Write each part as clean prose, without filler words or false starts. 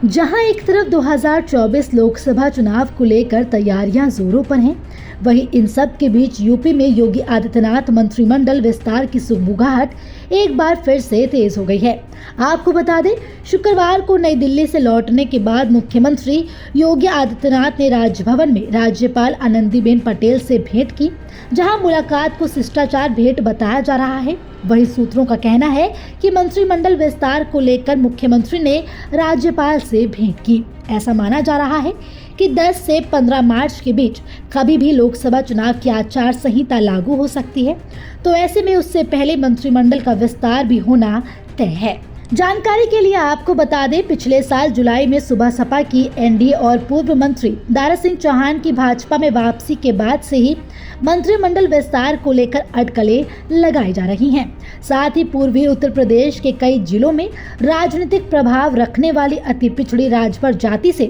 जहां एक तरफ 2024 लोकसभा चुनाव को लेकर तैयारियां जोरों पर हैं, वहीं इन सब के बीच यूपी में योगी आदित्यनाथ मंत्रिमंडल विस्तार की सुगबुगाहट एक बार फिर से तेज हो गई है। आपको बता दें, शुक्रवार को नई दिल्ली से लौटने के बाद मुख्यमंत्री योगी आदित्यनाथ ने राजभवन में राज्यपाल आनंदीबेन पटेल से भेंट की, जहां मुलाकात को शिष्टाचार भेंट बताया जा रहा है। वहीं सूत्रों का कहना है कि मंत्रिमंडल विस्तार को लेकर मुख्यमंत्री ने राज्यपाल से भेंट की। ऐसा माना जा रहा है कि 10 से 15 मार्च के बीच कभी भी लोकसभा चुनाव की आचार संहिता लागू हो सकती है, तो ऐसे में उससे पहले मंत्रिमंडल का विस्तार भी होना तय है। जानकारी के लिए आपको बता दें, पिछले साल जुलाई में सुबह सपा की एनडीए और पूर्व मंत्री दारा सिंह चौहान की भाजपा में वापसी के बाद से ही मंत्रिमंडल विस्तार को लेकर अटकलें लगाई जा रही हैं। साथ ही पूर्वी उत्तर प्रदेश के कई जिलों में राजनीतिक प्रभाव रखने वाली अति पिछड़ी राजभर जाति से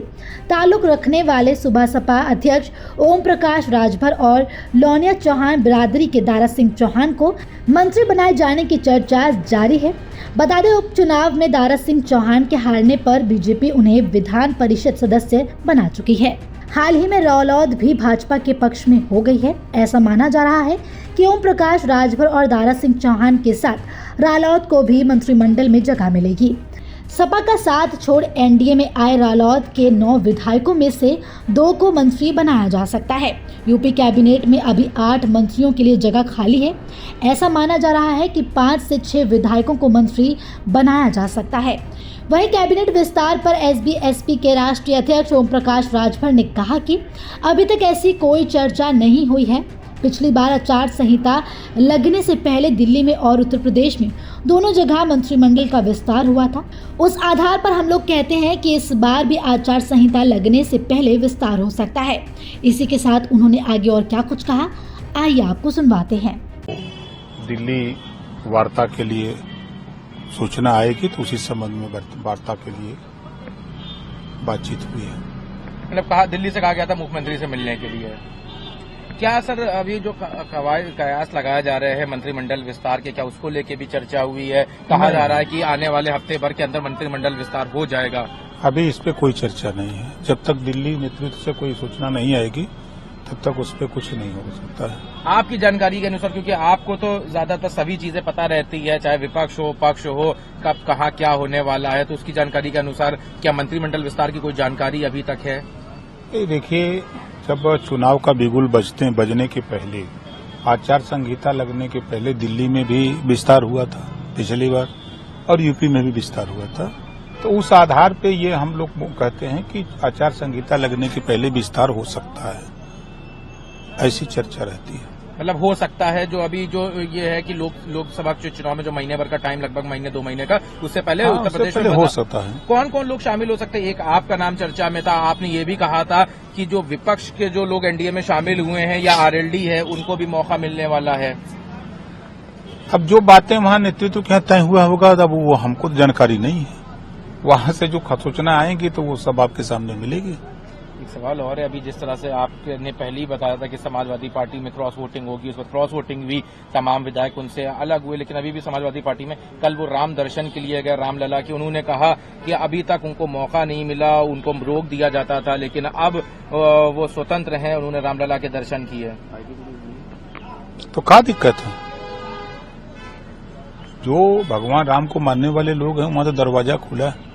ताल्लुक रखने वाले सुबह सपा अध्यक्ष ओम प्रकाश राजभर और लोनिया चौहान बिरादरी के दारा सिंह चौहान को मंत्री बनाए जाने की चर्चा जारी है। बता दें, उपचुनाव में दारा सिंह चौहान के हारने पर बीजेपी उन्हें विधान परिषद सदस्य बना चुकी है। हाल ही में रालोद भी भाजपा के पक्ष में हो गई है। ऐसा माना जा रहा है कि ओम प्रकाश राजभर और दारा सिंह चौहान के साथ रालोद को भी मंत्रिमंडल में जगह मिलेगी। सपा का साथ छोड़ एनडीए में आए रालोद के 9 विधायकों में से 2 को मंत्री बनाया जा सकता है। यूपी कैबिनेट में अभी 8 मंत्रियों के लिए जगह खाली है। ऐसा माना जा रहा है कि 5 से 6 विधायकों को मंत्री बनाया जा सकता है। वहीं कैबिनेट विस्तार पर एसबीएसपी के राष्ट्रीय अध्यक्ष ओम प्रकाश राजभर ने कहा कि अभी तक ऐसी कोई चर्चा नहीं हुई है। पिछली बार आचार संहिता लगने से पहले दिल्ली में और उत्तर प्रदेश में दोनों जगह मंत्रिमंडल का विस्तार हुआ था। उस आधार पर हम लोग कहते हैं कि इस बार भी आचार संहिता लगने से पहले विस्तार हो सकता है। इसी के साथ उन्होंने आगे और क्या कुछ कहा, आइए आपको सुनवाते हैं। दिल्ली वार्ता के लिए सूचना आएगी तो उसी संबंध में वार्ता के लिए बातचीत हुई है। मतलब कहा दिल्ली से कहा गया था मुख्यमंत्री से मिलने के लिए। क्या सर अभी जो कयास लगाए जा रहे हैं मंत्रिमंडल विस्तार के, क्या उसको लेके भी चर्चा हुई है? कहा जा रहा है कि आने वाले हफ्ते भर के अंदर मंत्रिमंडल विस्तार हो जाएगा। अभी इस पे कोई चर्चा नहीं है। जब तक दिल्ली नेतृत्व से कोई सूचना नहीं आएगी तब तक उस पर कुछ नहीं हो सकता है। आपकी जानकारी के अनुसार, क्योंकि आपको तो ज्यादातर सभी चीजें पता रहती है, चाहे विपक्ष हो पक्ष हो, कब कहाँ क्या होने वाला है, तो उसकी जानकारी के अनुसार क्या मंत्रिमंडल विस्तार की कोई जानकारी अभी तक है? देखिए, जब चुनाव का बिगुल बजने के पहले, आचार संहिता लगने के पहले दिल्ली में भी विस्तार हुआ था पिछली बार और यूपी में भी विस्तार हुआ था। तो उस आधार पे ये हम लोग कहते हैं कि आचार संहिता लगने के पहले विस्तार हो सकता है, ऐसी चर्चा रहती है। मतलब हो सकता है, जो अभी जो ये है कि लोकसभा के चुनाव में जो महीने भर का टाइम, लगभग महीने 2 महीने का, उससे पहले उत्तर प्रदेश में हो सकता है। कौन कौन लोग शामिल हो सकते हैं? एक आपका नाम चर्चा में था, आपने ये भी कहा था कि जो विपक्ष के जो लोग एनडीए में शामिल हुए हैं या आरएलडी है, उनको भी मौका मिलने वाला है। अब जो बातें वहां नेतृत्व के तय हुआ होगा, अब वो हमको जानकारी नहीं है। वहां से जो सूचना आएगी तो वो सब आपके सामने मिलेगी। एक सवाल और है, अभी जिस तरह से आपने पहले ही बताया था कि समाजवादी पार्टी में क्रॉस वोटिंग होगी, उस पर क्रॉस वोटिंग भी तमाम विधायक उनसे अलग हुए, लेकिन अभी भी समाजवादी पार्टी में कल वो राम दर्शन के लिए गए रामलला की, उन्होंने कहा कि अभी तक उनको मौका नहीं मिला, उनको रोक दिया जाता था, लेकिन अब वो स्वतंत्र हैं, उन्होंने रामलला के दर्शन किए। तो क्या दिक्कत है? जो भगवान राम को मानने वाले लोग हैं, वहां तो दरवाजा खुला है,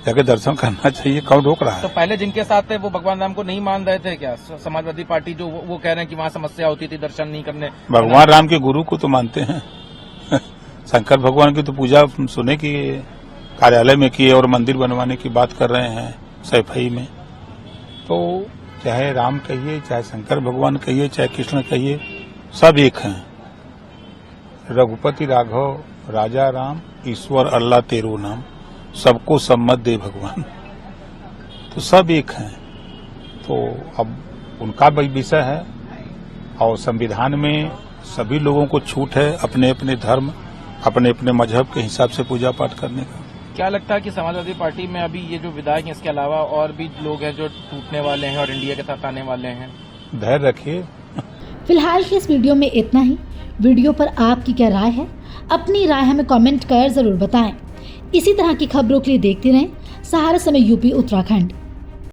जाके दर्शन करना चाहिए। कौन रोक रहा है? तो पहले जिनके साथ थे वो भगवान राम को नहीं मान रहे थे क्या? समाजवादी पार्टी जो वो कह रहे हैं कि वहाँ समस्या होती थी दर्शन नहीं करने। भगवान राम के गुरु को तो मानते हैं। शंकर भगवान की तो पूजा सुने की कार्यालय में की और मंदिर बनवाने की बात कर रहे हैं सैफई में। तो चाहे राम कहिए, चाहे शंकर भगवान कहिए, चाहे कृष्ण कहिए, सब एक हैं। रघुपति राघव राजा राम, ईश्वर अल्लाह तेरो नाम, सबको सम्मत दे भगवान। तो सब एक हैं। तो अब उनका विषय है और संविधान में सभी लोगों को छूट है अपने अपने धर्म, अपने अपने मजहब के हिसाब से पूजा पाठ करने का। क्या लगता है कि समाजवादी पार्टी में अभी ये जो विधायक हैं, इसके अलावा और भी लोग हैं जो टूटने वाले हैं और इंडिया के साथ आने वाले हैं? धैर्य रखिए। फिलहाल की इस वीडियो में इतना ही। वीडियो पर आपकी क्या राय है? अपनी राय हमें कमेंट कर जरूर बताएं। इसी तरह की खबरों के लिए देखते रहें सहारा समय यूपी उत्तराखंड।